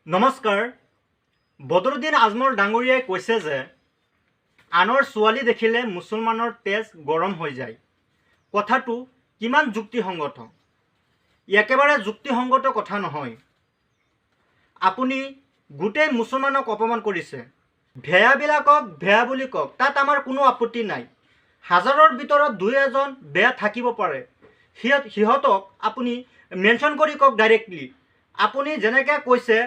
নমস্কাৰ। বদৰুদ্দিন আজমল ডাঙৰীয়াই কৈছে যে আনৰ ছোৱালী দেখিলে মুছলমানৰ তেজ গৰম হৈ যায়। কথাটো কিমান যুক্তিসংগত? একেবাৰে যুক্তিসংগত কথা নহয়। আপুনি গোটেই মুছলমানক অপমান কৰিছে। ভেয়াবিলাকক ভেয়া বুলি কওক, তাত আমাৰ কোনো আপত্তি নাই। হাজাৰৰ ভিতৰত দুই এজন বেয়া থাকিব পাৰে, সিহঁতক আপুনি মেনশ্যন কৰি কওক ডাইৰেক্টলি। আপুনি যেনেকৈ কৈছে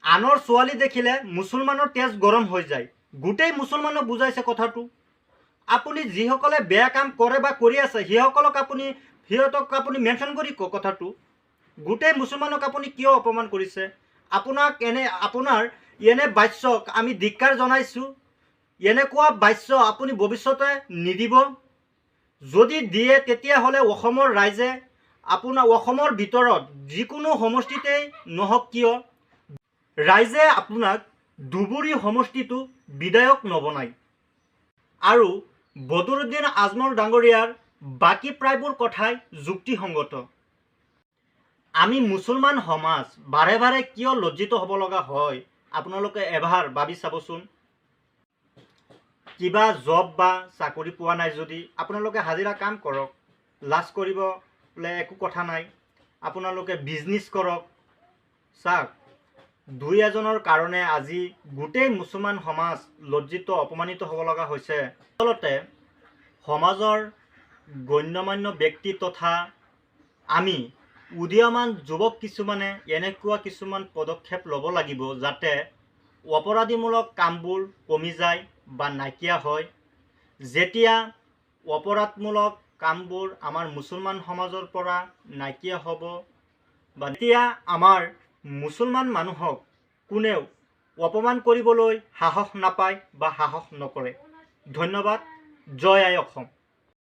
আনৰ ছোৱালী দেখিলে মুছলমানৰ তেজ গৰম হৈ যায়, গোটেই মুছলমানক বুজাইছে কথাটো। আপুনি যিসকলে বেয়া কাম কৰে বা কৰি আছে সিহঁতক আপুনি মেনশ্যন কৰি কওক কথাটো। গোটেই মুছলমানক আপুনি কিয় অপমান কৰিছে? আপোনাৰ এনে বাচ্যক আমি ধিক্কাৰ জনাইছোঁ। এনেকুৱা বাচ্য আপুনি ভৱিষ্যতে নিদিব। যদি দিয়ে তেতিয়াহ'লে অসমৰ ৰাইজে অসমৰ ভিতৰত যিকোনো সমষ্টিতেই নহওক কিয় ৰাইজে আপোনাক ধুবুৰী সমষ্টিটো বিধায়ক নবনায়। আৰু বদৰুদ্দিন আজমল ডাঙৰীয়াৰ বাকী প্ৰায়বোৰ কথাই যুক্তিসংগত। আমি মুছলমান সমাজ বাৰে বাৰে কিয় লজ্জিত হ'ব লগা হয় আপোনালোকে এবাৰ ভাবি চাবচোন। কিবা জব বা চাকৰি পোৱা নাই যদি আপোনালোকে হাজিৰা কাম কৰক, লাজ কৰিবলৈ একো কথা নাই। আপোনালোকে বিজনেছ কৰক। চাওক, দুই এজনৰ কাৰণে আজি গোটেই মুছলমান সমাজ লজ্জিত অপমানিত হ'ব লগা হৈছে। আচলতে সমাজৰ গণ্যমান্য ব্যক্তি তথা আমি উদীয়মান যুৱক কিছুমানে এনেকুৱা কিছুমান পদক্ষেপ ল'ব লাগিব যাতে অপৰাধীমূলক কামবোৰ কমি যায় বা নাইকিয়া হয়। যেতিয়া অপৰাধমূলক কামবোৰ আমাৰ মুছলমান সমাজৰ পৰা নাইকিয়া হ'ব বা তেতিয়া আমাৰ মুছলমান মানুহক কোনেও অপমান কৰিবলৈ সাহস নাপায় বা সাহস নকৰে। ধন্যবাদ। জয় আই অসম।